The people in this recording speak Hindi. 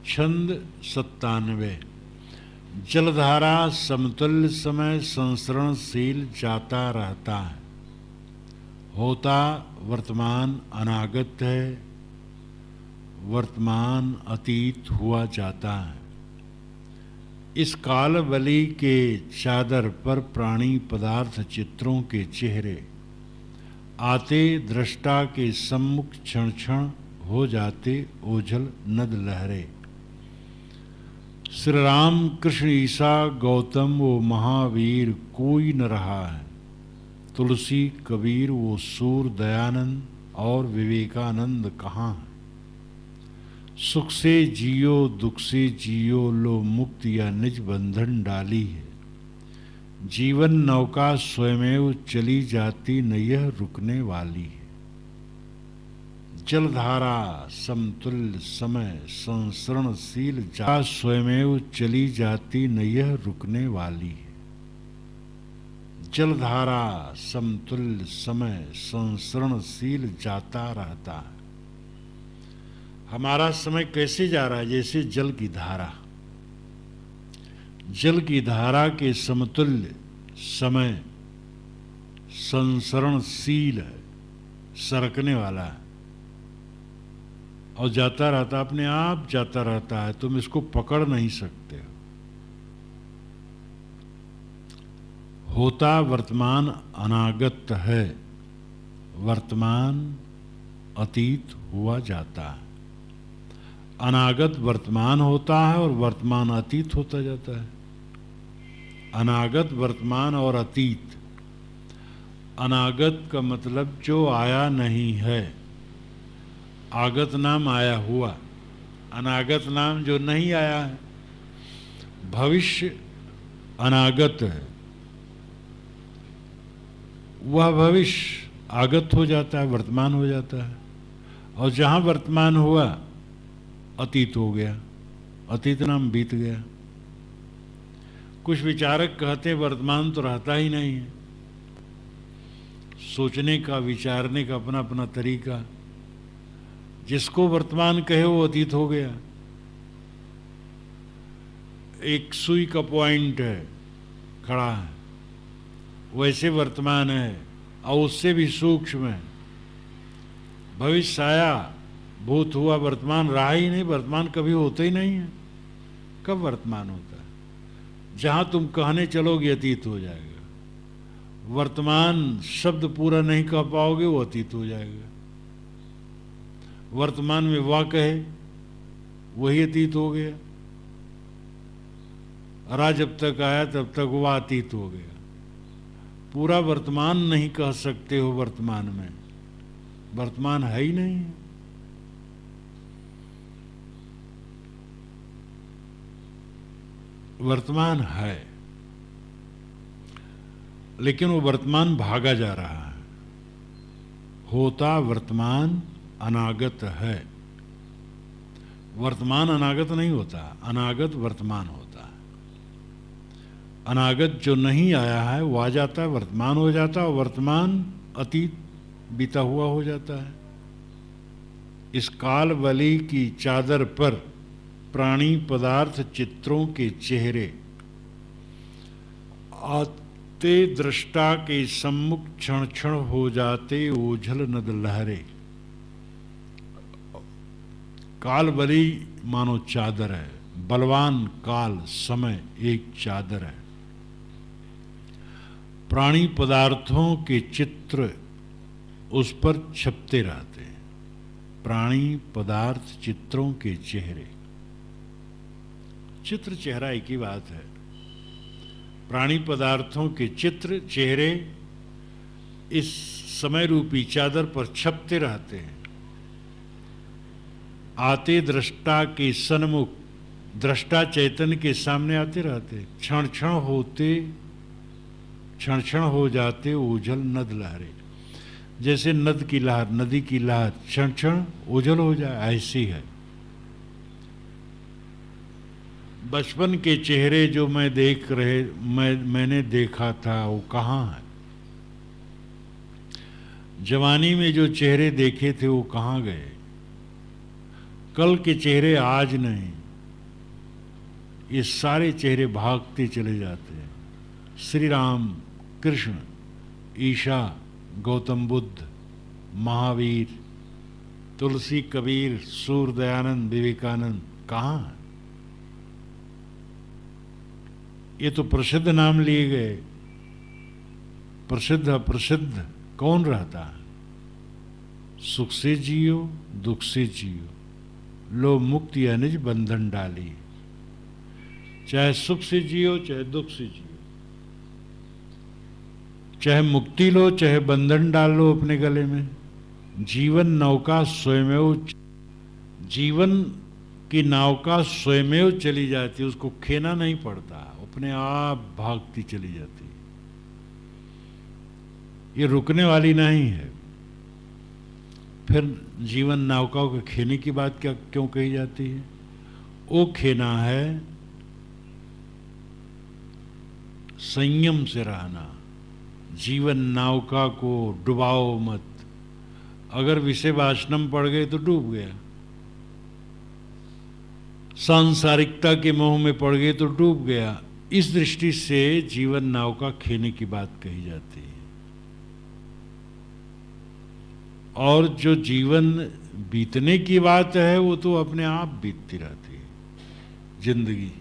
छंद 97। जलधारा समतुल्य समय संसरणशील जाता रहता है, होता वर्तमान अनागत है, वर्तमान अतीत हुआ जाता है। इस कालबली के चादर पर प्राणी पदार्थ चित्रों के चेहरे आते दृष्टा के सम्मुख क्षण क्षण हो जाते ओझल नद लहरे। श्री राम कृष्ण ईसा गौतम वो महावीर कोई न रहा है, तुलसी कबीर वो सूर दयानंद और विवेकानंद कहाँ है। सुख से जियो दुख से जियो लो मुक्ति या निज बंधन डाली है। जीवन नौका स्वयमेव चली जाती न यह रुकने वाली है। जलधारा समतुल्य समय संसरणशील जा स्वयमेव चली जाती न यह रुकने वाली है। जलधारा समतुल्य समय संसरणशील जाता रहता है। हमारा समय कैसे जा रहा है? जैसे जल की धारा, जल की धारा के समतुल्य समय संसरणशील है, सरकने वाला है और जाता रहता, अपने आप जाता रहता है। तुम इसको पकड़ नहीं सकते हो। होता वर्तमान अनागत है, वर्तमान अतीत हुआ जाता है। अनागत वर्तमान होता है और वर्तमान अतीत होता जाता है। अनागत वर्तमान और अतीत। अनागत का मतलब जो आया नहीं है, आगत नाम आया हुआ, अनागत नाम जो नहीं आया है। भविष्य अनागत है, वह भविष्य आगत हो जाता है, वर्तमान हो जाता है। और जहाँ वर्तमान हुआ अतीत हो गया, अतीत नाम बीत गया। कुछ विचारक कहते हैं वर्तमान तो रहता ही नहीं है। सोचने का, विचारने का अपना अपना तरीका। जिसको वर्तमान कहे वो अतीत हो गया। एक सुई का पॉइंट है, खड़ा है, वैसे वर्तमान है और उससे भी सूक्ष्म है। भविष्य आया, भूत हुआ, वर्तमान रहा ही नहीं। वर्तमान कभी होता ही नहीं है। कब वर्तमान होता है? जहां तुम कहने चलोगे अतीत हो जाएगा। वर्तमान शब्द पूरा नहीं कह पाओगे, वो अतीत हो जाएगा। वर्तमान में वाह कहे, वही अतीत हो गया। रा जब तक आया तब तक वह अतीत हो गया। पूरा वर्तमान नहीं कह सकते हो। वर्तमान में वर्तमान है ही नहीं। वर्तमान है, लेकिन वो वर्तमान भागा जा रहा है। होता वर्तमान अनागत है। वर्तमान अनागत नहीं होता, अनागत वर्तमान होता है। अनागत जो नहीं आया है वो आ जाता है, वर्तमान हो जाता है, और वर्तमान अतीत बीता हुआ हो जाता है। इस कालबली की चादर पर प्राणी पदार्थ चित्रों के चेहरे आते दृष्टा के सम्मुख क्षण क्षण हो जाते ओझल नद लहरे। कालबली मानो चादर है। बलवान काल समय एक चादर है। प्राणी पदार्थों के चित्र उस पर छपते रहते हैं। प्राणी पदार्थ चित्रों के चेहरे। चित्र चेहरा एक ही बात है। प्राणी पदार्थों के चित्र चेहरे इस समय रूपी चादर पर छपते रहते हैं। आते दृष्टा के सन्मुख, दृष्टा चैतन्य के सामने आते रहते। क्षण क्षण होते, क्षण क्षण हो जाते ओझल नद लहरे। जैसे नद की लहर, नदी की लहर क्षण क्षण ओझल हो जाए, ऐसी है। बचपन के चेहरे जो मैंने देखा था वो कहाँ है? जवानी में जो चेहरे देखे थे वो कहाँ गए? कल के चेहरे आज नहीं, ये सारे चेहरे भागते चले जाते हैं। श्री राम, कृष्ण, ईशा, गौतम बुद्ध, महावीर, तुलसी, कबीर, सूर दयानंद, विवेकानंद कहाँ हैं? ये तो प्रसिद्ध नाम लिए गए। प्रसिद्ध अप्रसिद्ध कौन रहता है? सुख से जियो, दुख से जियो, लो मुक्ति अनिज बंधन डाली। चाहे सुख से जियो, चाहे दुख से जियो, चाहे मुक्ति लो, चाहे बंधन डाल लो अपने गले में। जीवन नौका स्वयमेव, जीवन की नौका स्वयमेव चली जाती है, उसको खेना नहीं पड़ता, अपने आप भागती चली जाती है। ये रुकने वाली नहीं है। फिर जीवन नौका के खेने की बात क्या क्यों कही जाती है? वो खेना है संयम से रहना। जीवन नौका को डुबाओ मत। अगर विषय वासनम पड़ गए तो डूब गया, सांसारिकता के मोह में पड़ गए तो डूब गया। इस दृष्टि से जीवन नौका खेने की बात कही जाती है। और जो जीवन बीतने की बात है वो तो अपने आप बीतती रहती है जिंदगी।